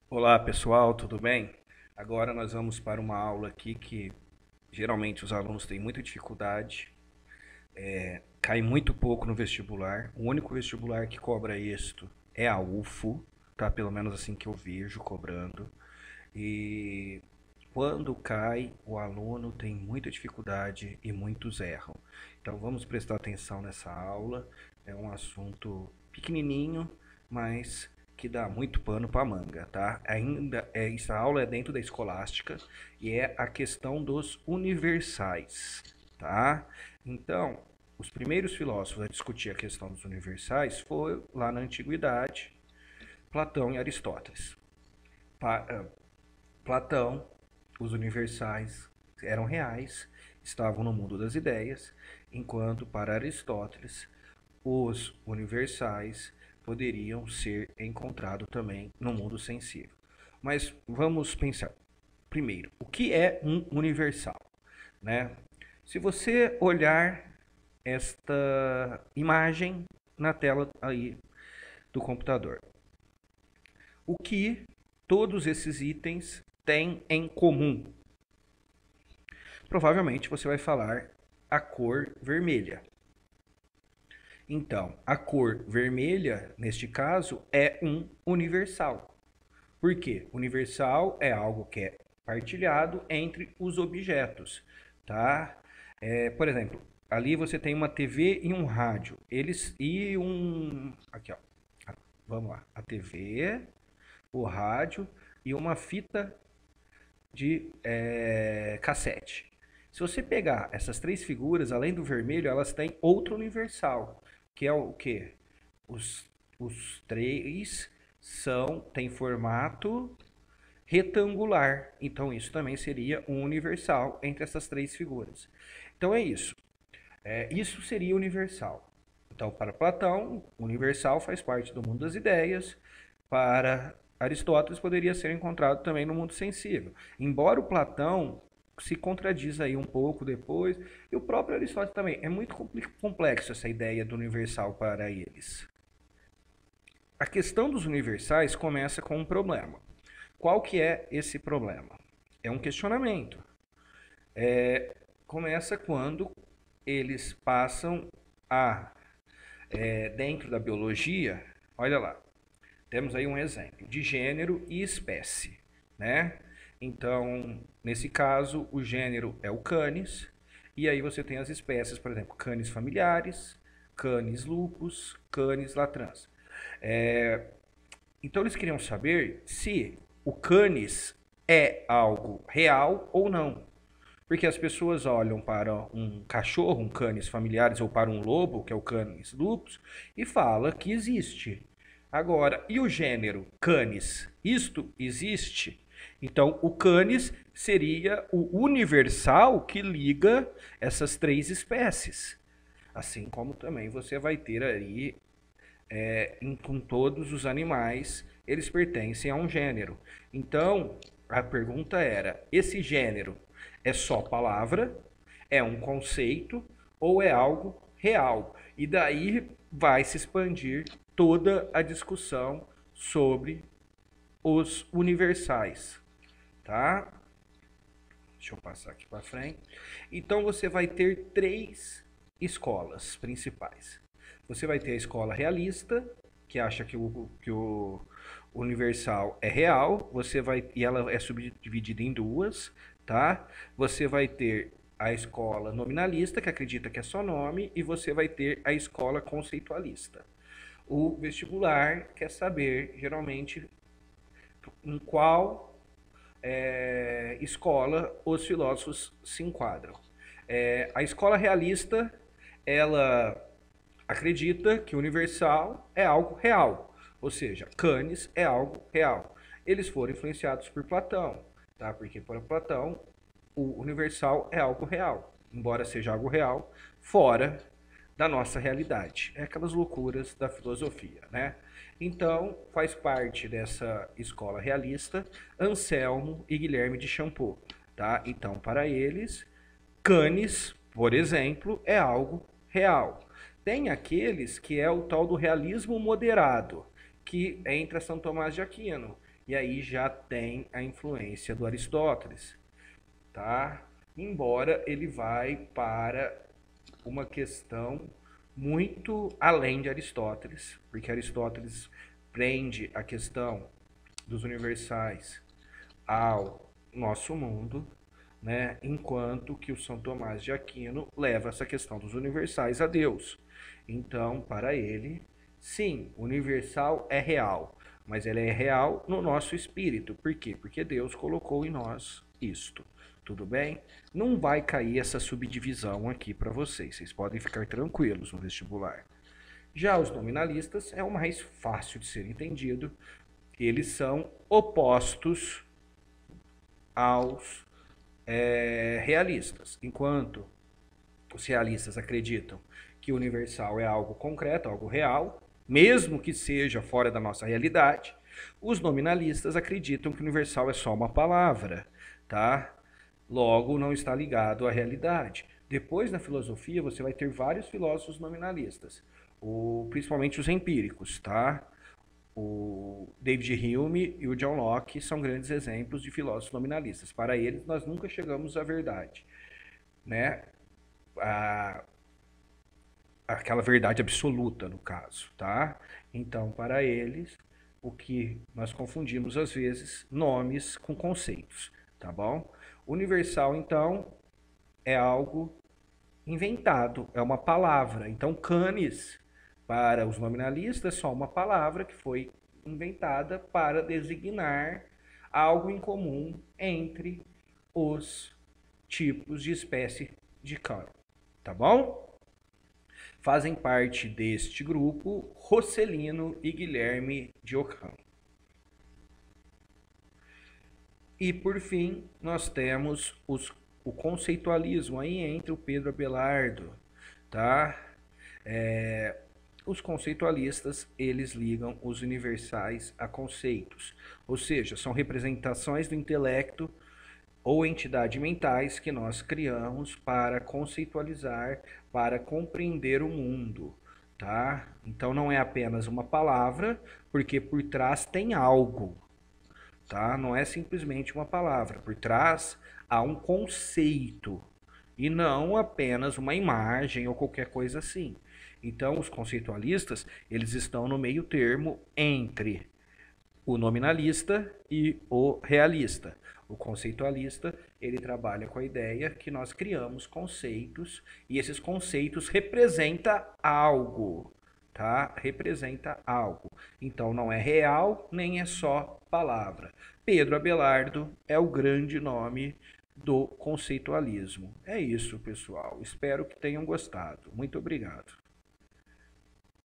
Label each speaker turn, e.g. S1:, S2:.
S1: Olá pessoal, tudo bem? Agora nós vamos para uma aula aqui que geralmente os alunos têm muita dificuldade, cai muito pouco no vestibular. O único vestibular que cobra isto é a UFO, tá? Pelo menos assim que eu vejo cobrando. E quando cai, o aluno tem muita dificuldade e muitos erram. Então vamos prestar atenção nessa aula. É um assunto pequenininho, mas que dá muito pano para manga, tá? Essa aula é dentro da escolástica e é a questão dos universais, tá? Então, os primeiros filósofos a discutir a questão dos universais foi lá na antiguidade, Platão e Aristóteles. Pa- Platão, os universais eram reais, estavam no mundo das ideias, enquanto para Aristóteles os universais poderiam ser encontrados também no mundo sensível. Mas vamos pensar. Primeiro, o que é um universal? Né? Se você olhar esta imagem na tela aí do computador, o que todos esses itens têm em comum? Provavelmente você vai falar a cor vermelha. Então, a cor vermelha, neste caso, é um universal. Por quê? Universal é algo que é partilhado entre os objetos, tá? Por exemplo, ali você tem uma TV e um rádio. Eles e um aqui, ó. Vamos lá. A TV, o rádio e uma fita de cassete. Se você pegar essas três figuras, além do vermelho, elas têm outro universal, que é o que? Os três têm formato retangular. Então isso também seria um universal entre essas três figuras. Então é isso. Isso seria universal. Então, para Platão, universal faz parte do mundo das ideias. Para Aristóteles, poderia ser encontrado também no mundo sensível. Embora o Platão se contradiz aí um pouco depois, e o próprio Aristóteles também. É muito complexo essa ideia do universal para eles. A questão dos universais começa com um problema. Qual que é esse problema? É um questionamento. Começa quando eles passam dentro da biologia, olha lá, temos aí um exemplo de gênero e espécie, né? Então, nesse caso, o gênero é o canis, e aí você tem as espécies, por exemplo, canis familiares, canis lupus, canis latrans. Então, eles queriam saber se o canis é algo real ou não. Porque as pessoas olham para um cachorro, um canis familiares, ou para um lobo, que é o canis lupus, e fala que existe. Agora, e o gênero canis? Isto existe? Então, o canis seria o universal que liga essas três espécies. Assim como também você vai ter aí com todos os animais, eles pertencem a um gênero. Então, a pergunta era: esse gênero é só palavra, é um conceito ou é algo real? E daí vai se expandir toda a discussão sobre os universais, tá? Deixa eu passar aqui para frente. Então você vai ter três escolas principais. Você vai ter a escola realista, que acha que o universal é real, e ela é subdividida em duas, tá? Você vai ter a escola nominalista, que acredita que é só nome, e você vai ter a escola conceitualista. O vestibular quer saber, geralmente, em qual escola os filósofos se enquadram. A escola realista, ela acredita que o universal é algo real, ou seja, Canis é algo real. Eles foram influenciados por Platão, tá? Porque para Platão o universal é algo real, embora seja algo real fora da nossa realidade. É aquelas loucuras da filosofia, né? Então, faz parte dessa escola realista Anselmo e Guilherme de Champeau, tá? Então, para eles, Canis, por exemplo, é algo real. Tem aqueles que é o tal do realismo moderado, que entra São Tomás de Aquino, e aí já tem a influência do Aristóteles, tá? Embora ele vai para uma questão muito além de Aristóteles, porque Aristóteles prende a questão dos universais ao nosso mundo, né? Enquanto que o São Tomás de Aquino leva essa questão dos universais a Deus. Então, para ele, sim, universal é real, mas ele é real no nosso espírito. Por quê? Porque Deus colocou em nós isto. Tudo bem? Não vai cair essa subdivisão aqui para vocês. Vocês podem ficar tranquilos no vestibular. Já os nominalistas é o mais fácil de ser entendido. Eles são opostos aos realistas. Enquanto os realistas acreditam que o universal é algo concreto, algo real, mesmo que seja fora da nossa realidade, os nominalistas acreditam que o universal é só uma palavra, tá? Logo, não está ligado à realidade. Depois, na filosofia, você vai ter vários filósofos nominalistas, principalmente os empíricos, tá? O David Hume e o John Locke são grandes exemplos de filósofos nominalistas. Para eles, nós nunca chegamos à verdade, né? Aquela verdade absoluta, no caso, tá? Então, para eles, o que nós confundimos às vezes, nomes com conceitos, tá bom? Universal, então, é algo inventado, é uma palavra. Então, canis, para os nominalistas, é só uma palavra que foi inventada para designar algo em comum entre os tipos de espécie de cão, tá bom? Fazem parte deste grupo Rosselino e Guilherme de Ockham. E por fim, nós temos o conceitualismo aí entre o Pedro Abelardo, tá? Os conceitualistas, eles ligam os universais a conceitos, ou seja, são representações do intelecto ou entidades mentais que nós criamos para conceitualizar, para compreender o mundo, tá? Então não é apenas uma palavra, porque por trás tem algo, tá? Não é simplesmente uma palavra, por trás há um conceito e não apenas uma imagem ou qualquer coisa assim. Então os conceitualistas, eles estão no meio termo entre o nominalista e o realista. O conceitualista, ele trabalha com a ideia que nós criamos conceitos e esses conceitos representam algo, tá? Representa algo. Então não é real, nem é só palavra. Pedro Abelardo é o grande nome do conceitualismo. É isso, pessoal. Espero que tenham gostado. Muito obrigado.